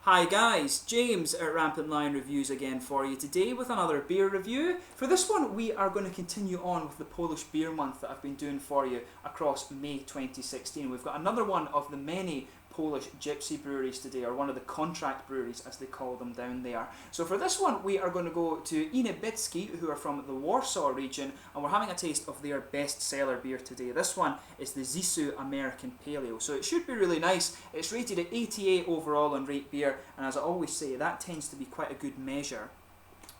Hi guys, James at RampantLionReviews again for you today with another beer review. For this one we are going to continue on with the Polish Beer Month that I've been doing for you across May 2016. We've got another one of the many Polish gypsy breweries today, or one of the contract breweries as they call them down there. So for this one we are going to go to Inne Beczki, who are from the Warsaw region, and we're having a taste of their best seller beer today. This one is the Zissou American Paleo, so it should be really nice. It's rated at 88 overall on Rate Beer, and as I always say, that tends to be quite a good measure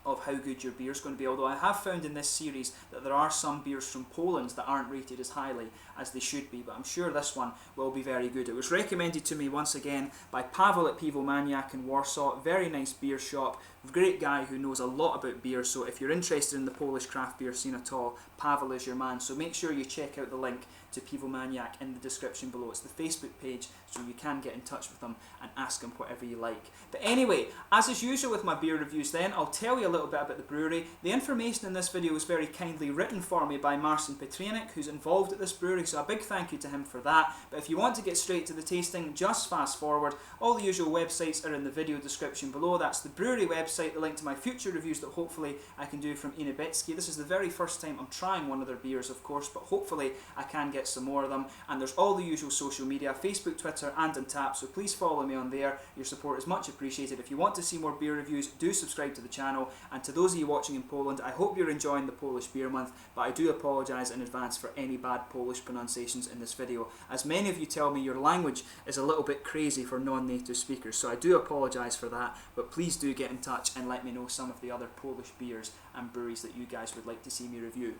of how good your beer is going to be, although I have found in this series that there are some beers from Poland that aren't rated as highly as they should be, but I'm sure this one will be very good. It was recommended to me once again by Paweł at Piwomaniak in Warsaw. Very nice beer shop, great guy who knows a lot about beer, so if you're interested in the Polish craft beer scene at all, Paweł is your man, so make sure you check out the link to Piwomaniak in the description below. It's the Facebook page, so you can get in touch with them and ask them whatever you like. But anyway, as is usual with my beer reviews then, I'll tell you a little bit about the brewery. The information in this video was very kindly written for me by Marcin Petrianek, who's involved at this brewery, so a big thank you to him for that. But if you want to get straight to the tasting, just fast forward. All the usual websites are in the video description below. That's the brewery website, the link to my future reviews that hopefully I can do from Inne Beczki. This is the very first time I'm trying one of their beers, of course, but hopefully I can get some more of them. And there's all the usual social media, Facebook, Twitter and Untappd, so please follow me on there. Your support is much appreciated. If you want to see more beer reviews, do subscribe to the channel. And to those of you watching in Poland, I hope you're enjoying the Polish Beer Month, but I do apologise in advance for any bad Polish pronunciations in this video, as many of you tell me your language is a little bit crazy for non-native speakers, so I do apologise for that, but please do get in touch and let me know some of the other Polish beers and breweries that you guys would like to see me review.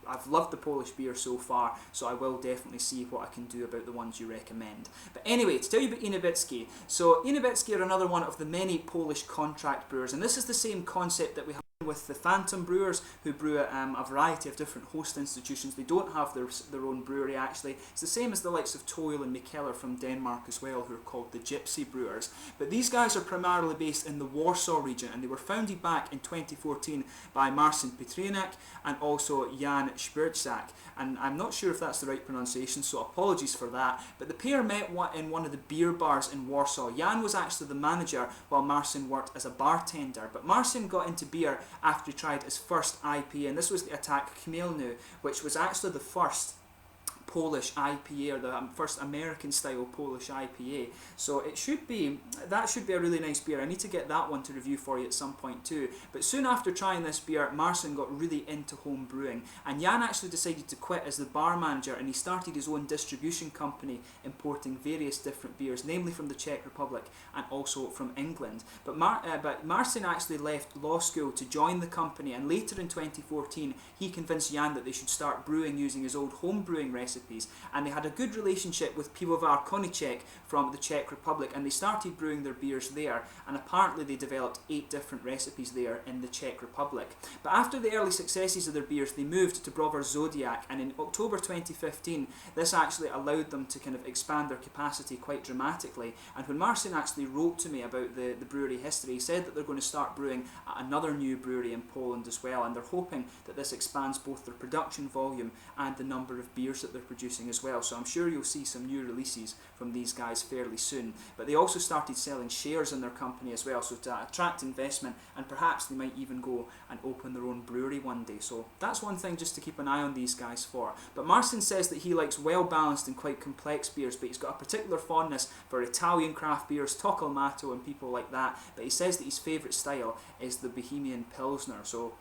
I've loved the Polish beer so far, so I will definitely see what I can do about the ones you recommend. But anyway, to tell you about Inne Beczki. So Inne Beczki are another one of the many Polish contract brewers, and this is the same concept that we have with the Phantom Brewers, who brew a variety of different host institutions. They don't have their own brewery actually. It's the same as the likes of Toil and Mikkeller from Denmark as well, who are called the Gypsy Brewers. But these guys are primarily based in the Warsaw region, and they were founded back in 2014 by Marcin Petrianek and also Jan Szpyrczak. And I'm not sure if that's the right pronunciation, so apologies for that. But the pair met in one of the beer bars in Warsaw. Jan was actually the manager while Marcin worked as a bartender. But Marcin got into beer after he tried his first IPA, and this was the Attack Chmielny, which was actually the first Polish IPA, or the first American style Polish IPA. So that should be a really nice beer. I need to get that one to review for you at some point too. But soon after trying this beer, Marcin got really into home brewing, and Jan actually decided to quit as the bar manager, and he started his own distribution company importing various different beers, namely from the Czech Republic and also from England. But Marcin actually left law school to join the company, and later in 2014 he convinced Jan that they should start brewing using his old home brewing recipes, and they had a good relationship with Piwomaniak from the Czech Republic, and they started brewing their beers there, and apparently they developed 8 different recipes there in the Czech Republic. But after the early successes of their beers, they moved to Browar Zodiac, and in October 2015 this actually allowed them to kind of expand their capacity quite dramatically. And when Marcin actually wrote to me about the brewery history, he said that they're going to start brewing at another new brewery in Poland as well, and they're hoping that this expands both their production volume and the number of beers that they're producing as well. So I'm sure you'll see some new releases from these guys fairly soon. But they also started selling shares in their company as well, so to attract investment, and perhaps they might even go and open their own brewery one day. So that's one thing just to keep an eye on these guys for. But Marcin says that he likes well balanced and quite complex beers, but he's got a particular fondness for Italian craft beers, Toccolmato and people like that. But he says that his favourite style is the Bohemian Pilsner. So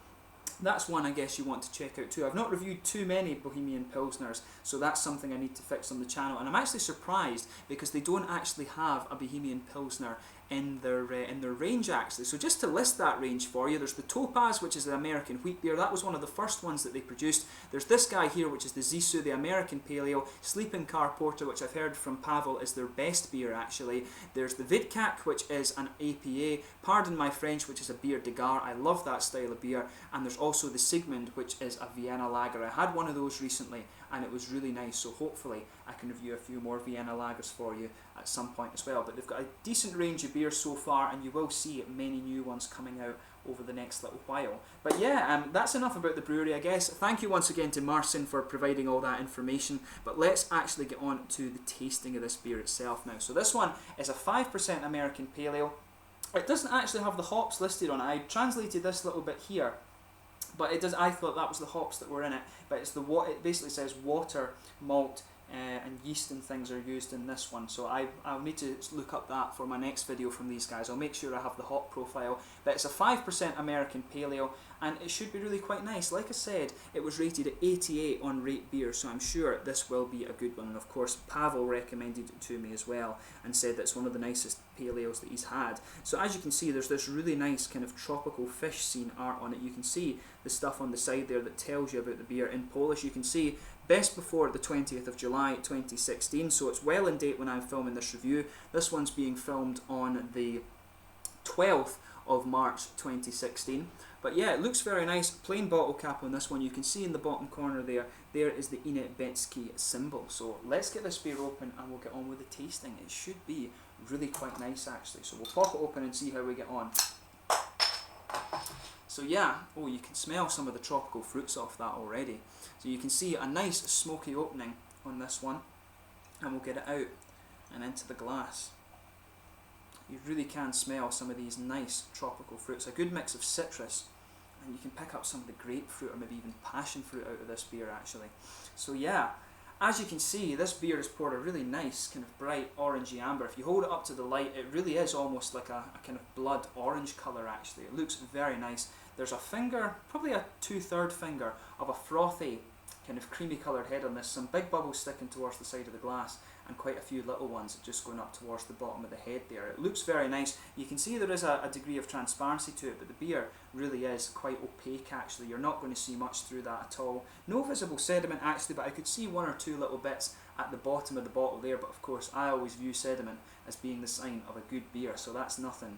that's one I guess you want to check out too. I've not reviewed too many Bohemian Pilsners, so that's something I need to fix on the channel. And I'm actually surprised because they don't actually have a Bohemian Pilsner in their range actually. So just to list that range for you, there's the Topaz, which is the American wheat beer. That was one of the first ones that they produced. There's this guy here, which is the Zissou, the American Paleo. Sleeping Car Porter, which I've heard from Paweł is their best beer actually. There's the Vidkak, which is an APA. Pardon my French, which is a bière de gare. I love that style of beer. And there's also the Sigmund, which is a Vienna lager. I had one of those recently and it was really nice, so hopefully I can review a few more Vienna lagers for you at some point as well. But they've got a decent range of beers so far, and you will see many new ones coming out over the next little while. But yeah, that's enough about the brewery, I guess. Thank you once again to Marcin for providing all that information, but let's actually get on to the tasting of this beer itself now. So this one is a 5% American Paleo. It doesn't actually have the hops listed on it. I translated this little bit here, but it does. I thought that was the hops that were in it, but it's the it basically says water, malt, and yeast and things are used in this one. So I'll need to look up that for my next video from these guys. I'll make sure I have the hop profile. But it's a 5% American Pale Ale, and it should be really quite nice. Like I said, it was rated at 88 on Rate Beer, so I'm sure this will be a good one. And of course, Pavel recommended it to me as well and said that it's one of the nicest pale ales that he's had. So as you can see, there's this really nice kind of tropical fish scene art on it. You can see the stuff on the side there that tells you about the beer in Polish. You can see best before the 20th of July 2016, so it's well in date when I'm filming this review. This one's being filmed on the 12th of March 2016. But yeah, it looks very nice. Plain bottle cap on this one. You can see in the bottom corner there is the Inne Beczki symbol. So let's get this beer open and we'll get on with the tasting. It should be really quite nice actually. So we'll pop it open and see how we get on. So yeah, oh, you can smell some of the tropical fruits off that already. So you can see a nice smoky opening on this one, and we'll get it out and into the glass. You really can smell some of these nice tropical fruits, a good mix of citrus, and you can pick up some of the grapefruit or maybe even passion fruit out of this beer actually. So yeah, as you can see, this beer is poured a really nice kind of bright orangey amber. If you hold it up to the light, it really is almost like a kind of blood orange colour actually. It looks very nice. There's a finger, probably a 2/3 finger of a frothy kind of creamy coloured head on this, some big bubbles sticking towards the side of the glass and quite a few little ones just going up towards the bottom of the head there. It looks very nice. You can see there is a degree of transparency to it, but the beer really is quite opaque actually. You're not going to see much through that at all. No visible sediment actually, but I could see one or two little bits at the bottom of the bottle there, but of course I always view sediment as being the sign of a good beer, so that's nothing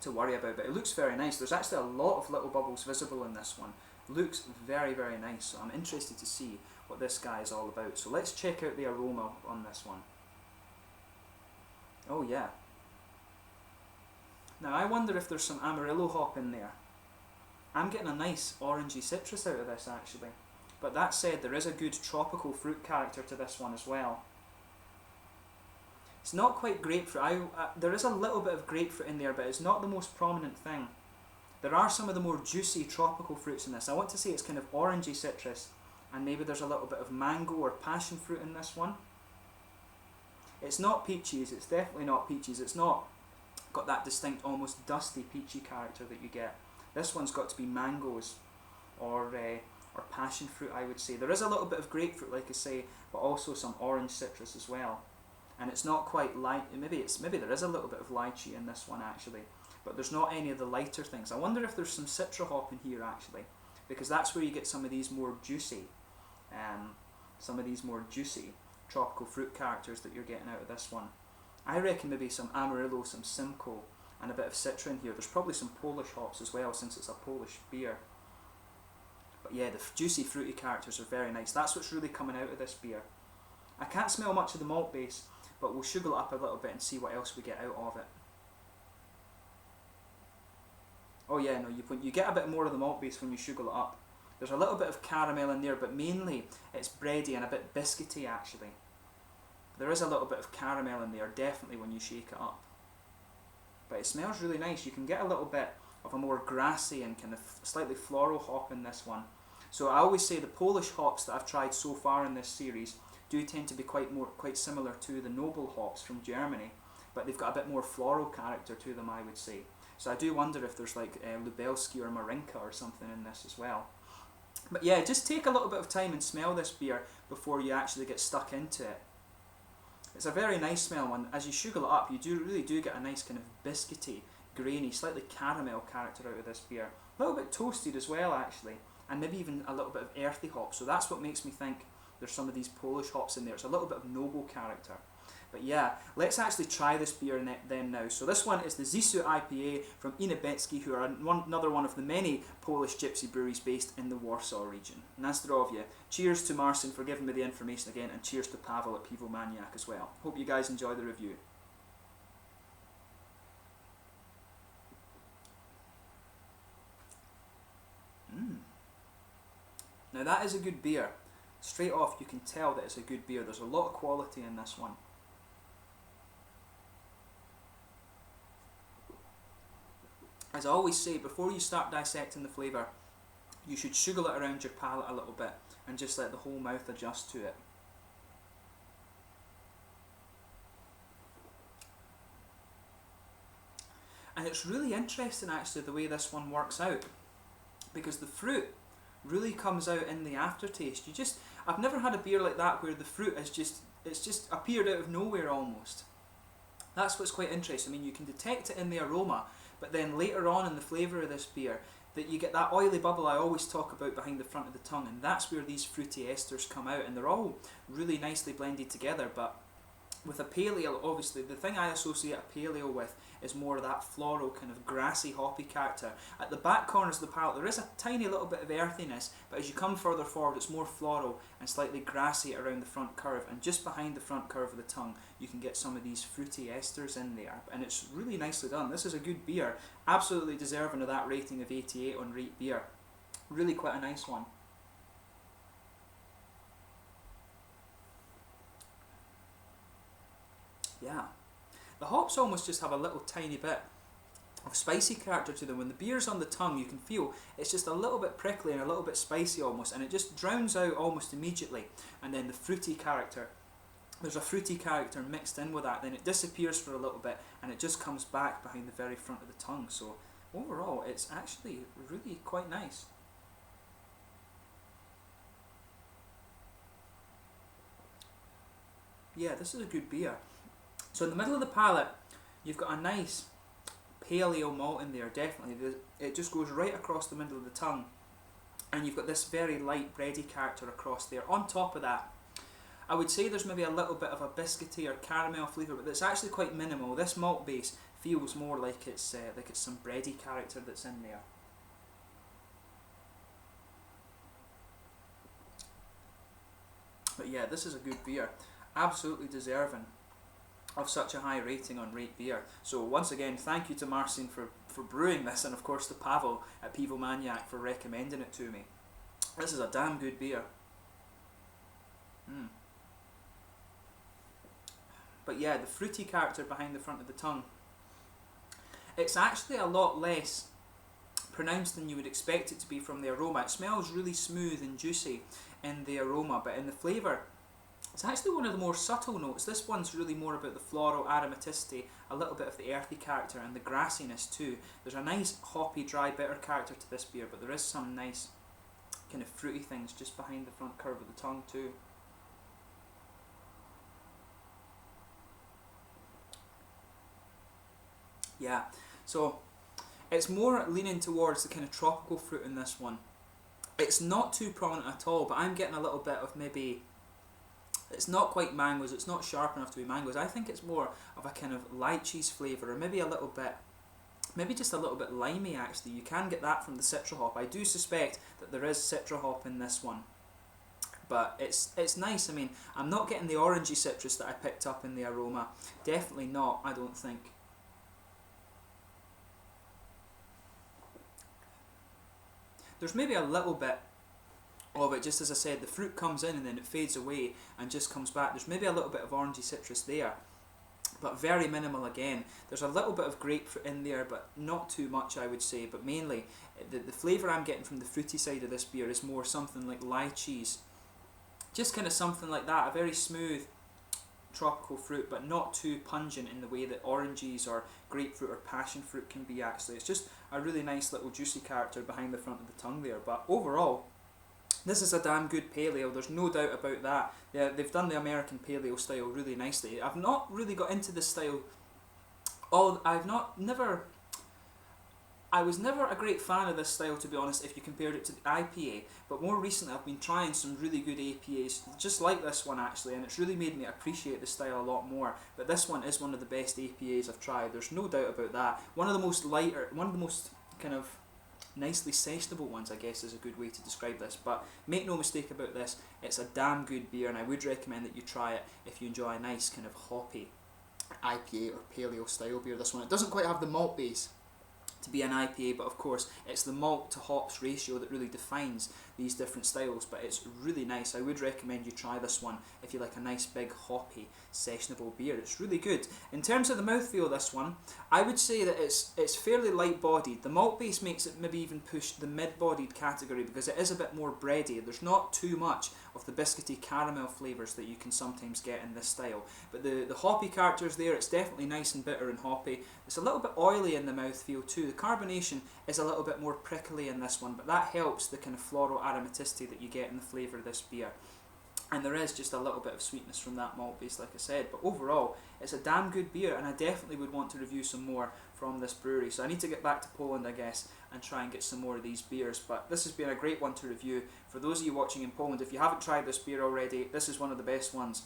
to worry about. But it looks very nice. There's actually a lot of little bubbles visible in this one. Looks very, very nice, so I'm interested to see what this guy is all about. So let's check out the aroma on this one. Oh yeah. Now I wonder if there's some Amarillo hop in there. I'm getting a nice orangey citrus out of this actually. But that said, there is a good tropical fruit character to this one as well. It's not quite grapefruit. There is a little bit of grapefruit in there, but it's not the most prominent thing. There are some of the more juicy tropical fruits in this. I want to say it's kind of orangey citrus, and maybe there's a little bit of mango or passion fruit in this one. It's not peaches, it's definitely not peaches. It's not got that distinct, almost dusty peachy character that you get. This one's got to be mangoes or passion fruit, I would say. There is a little bit of grapefruit, like I say, but also some orange citrus as well. And it's not quite light. Maybe there is a little bit of lychee in this one actually, but there's not any of the lighter things. I wonder if there's some citra hop in here actually, because that's where you get some of these more juicy, tropical fruit characters that you're getting out of this one. I reckon maybe some Amarillo, some Simcoe, and a bit of citra in here. There's probably some Polish hops as well, since it's a Polish beer. But yeah, the juicy fruity characters are very nice. That's what's really coming out of this beer. I can't smell much of the malt base, but we'll sugar it up a little bit and see what else we get out of it. Oh yeah, no, you get a bit more of the malt base when you sugar it up. There's a little bit of caramel in there, but mainly it's bready and a bit biscuity actually. There is a little bit of caramel in there, definitely, when you shake it up. But it smells really nice. You can get a little bit of a more grassy and kind of slightly floral hop in this one. So I always say the Polish hops that I've tried so far in this series do tend to be quite similar to the noble hops from Germany, but they've got a bit more floral character to them, I would say. So I do wonder if there's like Lubelski or Marinka or something in this as well. But yeah, just take a little bit of time and smell this beer before you actually get stuck into it. It's a very nice smell one. As you sugar it up, you really do get a nice kind of biscuity, grainy, slightly caramel character out of this beer. A little bit toasted as well actually, and maybe even a little bit of earthy hop. So that's what makes me think there's some of these Polish hops in there. It's a little bit of noble character. But yeah, let's actually try this beer then now. So this one is the Zissou APA from Inne Beczki, who are another one of the many Polish gypsy breweries based in the Warsaw region. Na zdrowie. Cheers to Marcin for giving me the information again, and cheers to Pavel at Piwomaniak as well. Hope you guys enjoy the review. Now that is a good beer. Straight off you can tell that it's a good beer. There's a lot of quality in this one. as I always say, before you start dissecting the flavour, you should sugar it around your palate a little bit and just let the whole mouth adjust to it. And it's really interesting actually the way this one works out, because the fruit really comes out in the aftertaste. I've never had a beer like that where the fruit is it's just appeared out of nowhere almost. That's what's quite interesting. I mean, you can detect it in the aroma, but then later on in the flavour of this beer, that you get that oily bubble I always talk about behind the front of the tongue, and that's where these fruity esters come out, and they're all really nicely blended together. But with a pale ale, obviously, the thing I associate a pale ale with is more of that floral, kind of grassy, hoppy character. At the back corners of the palate, there is a tiny little bit of earthiness, but as you come further forward, it's more floral and slightly grassy around the front curve. And just behind the front curve of the tongue, you can get some of these fruity esters in there. And it's really nicely done. This is a good beer, absolutely deserving of that rating of 88 on Rate Beer. Really quite a nice one. Yeah. The hops almost just have a little tiny bit of spicy character to them. When the beer's on the tongue, you can feel it's just a little bit prickly and a little bit spicy almost, and it just drowns out almost immediately. And then the fruity character, there's a fruity character mixed in with that, then it disappears for a little bit and it just comes back behind the very front of the tongue. So overall, it's actually really quite nice. Yeah, this is a good beer. So in the middle of the palate, you've got a nice pale ale malt in there, definitely. It just goes right across the middle of the tongue. And you've got this very light bready character across there. On top of that, I would say there's maybe a little bit of a biscuity or caramel flavour, but it's actually quite minimal. This malt base feels more like it's some bready character that's in there. But yeah, this is a good beer. Absolutely deserving of such a high rating on Rate Beer. So once again, thank you to Marcin for brewing this, and of course to Pavel at Piwomaniak for recommending it to me. This is a damn good beer. But yeah, the fruity character behind the front of the tongue, it's actually a lot less pronounced than you would expect it to be from the aroma. It smells really smooth and juicy in the aroma, but in the flavour, it's actually one of the more subtle notes. This one's really more about the floral aromaticity, a little bit of the earthy character and the grassiness too. There's a nice hoppy, dry, bitter character to this beer, but there is some nice kind of fruity things just behind the front curve of the tongue too. Yeah, so it's more leaning towards the kind of tropical fruit in this one. It's not too prominent at all, but I'm getting a little bit of maybe, it's not quite mangoes, it's not sharp enough to be mangoes. I think it's more of a kind of lychee's flavour, or maybe a little bit, maybe just a little bit limey actually. You can get that from the citra hop. I do suspect that there is citra hop in this one, but it's nice. I mean, I'm not getting the orangey citrus that I picked up in the aroma. Definitely not, I don't think. There's maybe a little bit of it, just as I said, the fruit comes in and then it fades away and just comes back. There's maybe a little bit of orangey citrus there, but very minimal again. There's a little bit of grapefruit in there, but not too much, I would say. But mainly, the flavour I'm getting from the fruity side of this beer is more something like lychees. Just kind of something like that, a very smooth tropical fruit, but not too pungent in the way that oranges or grapefruit or passion fruit can be actually. It's just a really nice little juicy character behind the front of the tongue there. But overall, this is a damn good pale ale, there's no doubt about that. Yeah, they've done the American pale ale style really nicely. I've not really got into this style. I was never a great fan of this style, to be honest, if you compared it to the IPA, but more recently I've been trying some really good APAs, just like this one actually, and it's really made me appreciate the style a lot more. But this one is one of the best APAs I've tried, there's no doubt about that. One of the most kind of nicely sessionable ones, I guess is a good way to describe this. But make no mistake about this, it's a damn good beer, and I would recommend that you try it if you enjoy a nice kind of hoppy IPA or pale ale style beer. This one, it doesn't quite have the malt base to be an IPA, but of course it's the malt to hops ratio that really defines these different styles. But it's really nice. I would recommend you try this one if you like a nice big hoppy sessionable beer. It's really good. In terms of the mouthfeel of this one, I would say that it's fairly light bodied. The malt base makes it maybe even push the mid bodied category because it is a bit more bready. There's not too much of the biscuity caramel flavours that you can sometimes get in this style, but the hoppy characters there, it's definitely nice and bitter and hoppy. It's a little bit oily in the mouthfeel too. The carbonation is a little bit more prickly in this one, but that helps the kind of floral aromaticity that you get in the flavour of this beer. And there is just a little bit of sweetness from that malt base, like I said. But overall, it's a damn good beer, and I definitely would want to review some more from this brewery. So I need to get back to Poland, I guess, and try and get some more of these beers. But this has been a great one to review. For those of you watching in Poland, if you haven't tried this beer already, this is one of the best ones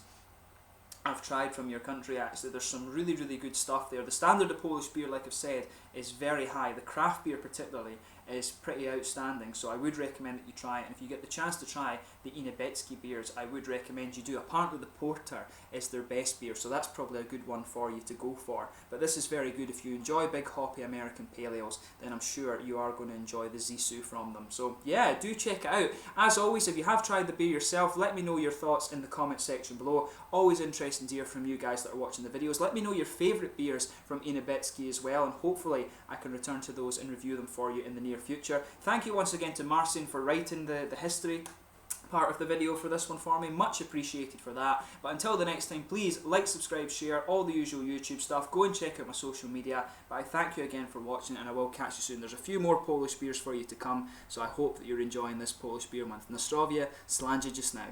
I've tried from your country. Actually, there's some really, really good stuff there. The standard of Polish beer, like I've said, is very high. The craft beer particularly is pretty outstanding, so I would recommend that you try it. And if you get the chance to try the Inne Beczki beers, I would recommend you do. Apparently the Porter is their best beer, so that's probably a good one for you to go for. But this is very good. If you enjoy big hoppy American pale ales, then I'm sure you are going to enjoy the Zissou from them. So yeah, do check it out. As always, if you have tried the beer yourself, let me know your thoughts in the comment section below. Always interesting to hear from you guys that are watching the videos. Let me know your favourite beers from Inne Beczki as well, and hopefully I can return to those and review them for you in the near future. Thank you once again to Marcin for writing the history part of the video for this one for me. Much appreciated for that. But until the next time, please like, subscribe, share, all the usual YouTube stuff. Go and check out my social media. But I thank you again for watching, and I will catch you soon. There's a few more Polish beers for you to come, so I hope that you're enjoying this Polish beer month. Na zdrowie, slandzie just now.